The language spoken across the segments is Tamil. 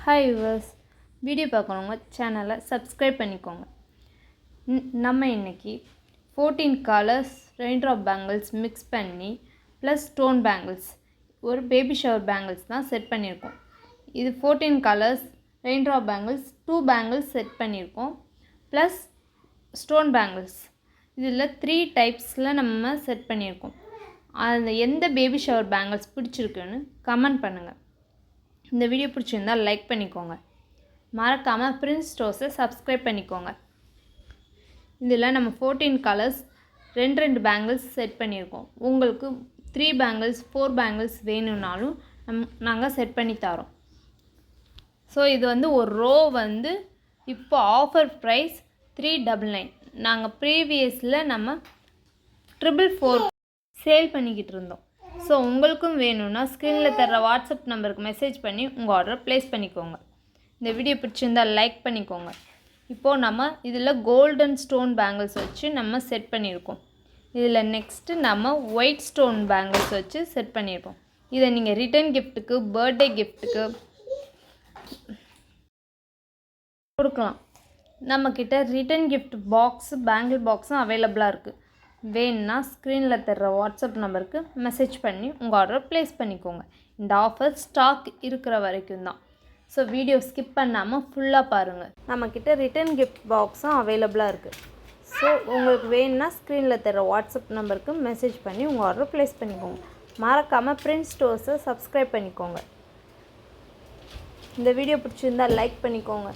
ஹாய் வியூவர்ஸ், வீடியோ பார்க்குறவங்க சேனலை சப்ஸ்கிரைப் பண்ணிக்கோங்க. நம்ம இன்றைக்கி 14 கலர்ஸ் ரெயின்ட்ராப் பேங்கிள்ஸ் மிக்ஸ் பண்ணி ப்ளஸ் ஸ்டோன் பேங்கிள்ஸ் ஒரு பேபி ஷவர் பேங்கிள்ஸ் தான் செட் பண்ணியிருக்கோம். இது 14 colours raindrop bangles 2 bangles set பண்ணியிருக்கோம் ப்ளஸ் ஸ்டோன் பேங்கிள்ஸ். இதில் 3 டைப்ஸில் நம்ம செட் பண்ணியிருக்கோம். அந்த எந்த பேபி ஷவர் பேங்கிள்ஸ் பிடிச்சிருக்குன்னு கமெண்ட் பண்ணுங்கள். இந்த வீடியோ பிடிச்சிருந்தால் லைக் பண்ணிக்கோங்க. மறக்காமல் பிரின்ஸ் ஸ்டோர்ஸை சப்ஸ்கிரைப் பண்ணிக்கோங்க. இதில் நம்ம 14 கலர்ஸ் ரெண்டு பேங்கிள்ஸ் செட் பண்ணியிருக்கோம். உங்களுக்கு 3 பேங்கிள்ஸ் 4 பேங்கிள்ஸ் வேணும்னாலும் நாங்கள் செட் பண்ணி தரோம். ஸோ இது ஒரு ரோ இப்போ ஆஃபர் ப்ரைஸ் 399. நாங்கள் ப்ரீவியஸில் நம்ம 444 சேல் பண்ணிக்கிட்டு இருந்தோம். ஸோ உங்களுக்கும் வேணும்னா ஸ்க்ரீனில் தர்ற வாட்ஸ்அப் நம்பருக்கு மெசேஜ் பண்ணி உங்கள் ஆர்டரை ப்ளேஸ் பண்ணிக்கோங்க. இந்த வீடியோ பிடிச்சிருந்தால் லைக் பண்ணிக்கோங்க. இப்போது நம்ம இதில் கோல்டன் ஸ்டோன் பேங்கிள்ஸ் வச்சு நம்ம செட் பண்ணியிருக்கோம். இதில் நெக்ஸ்ட்டு நம்ம ஒயிட் ஸ்டோன் பேங்கிள்ஸ் வச்சு செட் பண்ணியிருக்கோம். இதை நீங்கள் ரிட்டன் கிஃப்ட்டுக்கு பர்த்டே கிஃப்ட்டுக்கு கொடுக்கலாம். நம்மக்கிட்ட ரிட்டன் கிஃப்ட் பாக்ஸு பேங்கிள் பாக்ஸும் அவைலபிளாக இருக்குது. வேணுன்னா ஸ்க்ரீனில் தர்ற வாட்ஸ்அப் நம்பருக்கு மெசேஜ் பண்ணி உங்கள் ஆர்டரை ப்ளேஸ் பண்ணிக்கோங்க. இந்த ஆஃபர் ஸ்டாக் இருக்கிற வரைக்கும் தான். ஸோ வீடியோ ஸ்கிப் பண்ணாமல் ஃபுல்லாக பாருங்கள். நம்மக்கிட்ட ரிட்டன் கிஃப்ட் பாக்ஸும் அவைலபிளாக இருக்குது. ஸோ உங்களுக்கு வேணுன்னா ஸ்க்ரீனில் தர்ற வாட்ஸ்அப் நம்பருக்கு மெசேஜ் பண்ணி உங்கள் ஆர்டரை ப்ளேஸ் பண்ணிக்கோங்க. மறக்காமல் பிரின்ஸ் ஸ்டோர்ஸை சப்ஸ்கிரைப் பண்ணிக்கோங்க. இந்த வீடியோ பிடிச்சிருந்தால் லைக் பண்ணிக்கோங்க.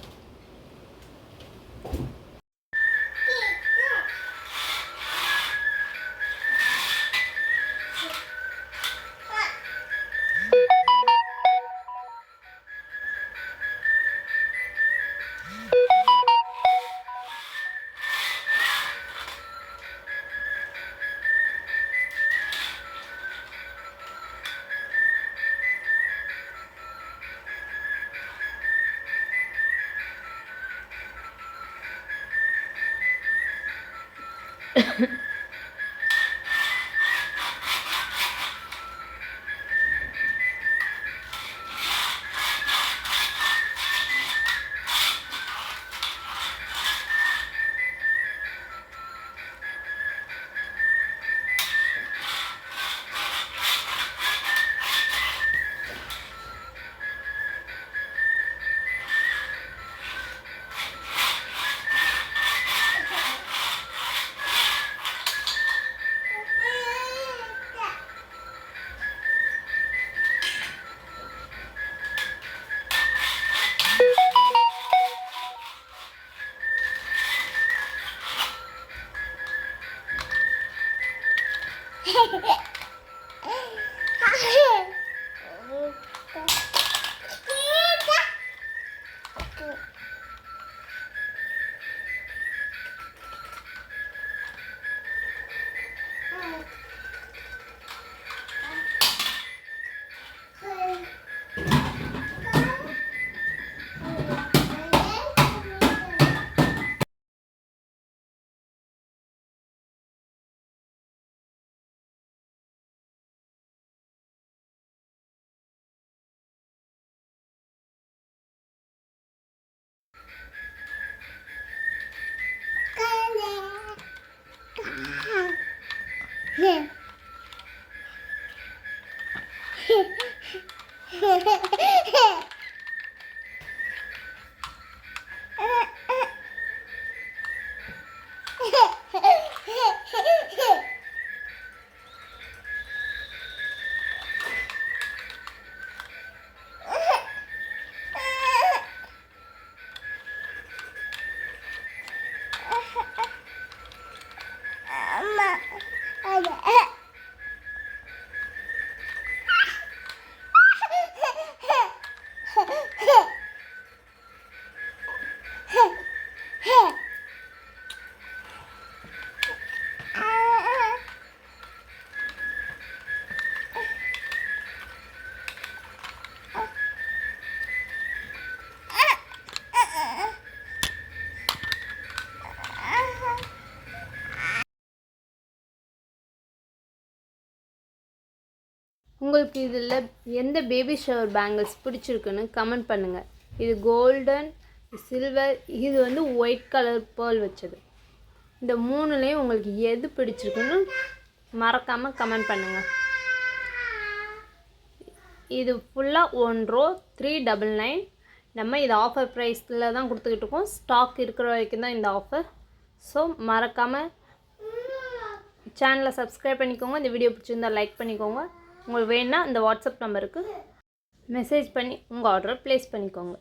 உங்களுக்கு இதில் எந்த பேபி ஷவர் பேங்கிள்ஸ் பிடிச்சிருக்குன்னு கமெண்ட் பண்ணுங்கள். இது கோல்டன், சில்வர், இது வந்து ஒயிட் கலர் பேர்ல் வச்சது. இந்த மூணுலேயும் உங்களுக்கு எது பிடிச்சிருக்குன்னு மறக்காமல் கமெண்ட் பண்ணுங்கள். இது ஃபுல்லாக 1 ரோ 399. நம்ம இது ஆஃபர் ப்ரைஸில் தான் கொடுத்துக்கிட்டு இருக்கோம். ஸ்டாக் இருக்கிற வரைக்கும் தான் இந்த ஆஃபர். ஸோ மறக்காமல் சேனலை சப்ஸ்கிரைப் பண்ணிக்கோங்க. இந்த வீடியோ பிடிச்சிருந்தால் லைக் பண்ணிக்கோங்க. உங்களுக்கு வேணுன்னா இந்த வாட்ஸ்அப் நம்பருக்கு மெசேஜ் பண்ணி உங்கள் ஆர்டரை ப்ளேஸ் பண்ணிக்கோங்க.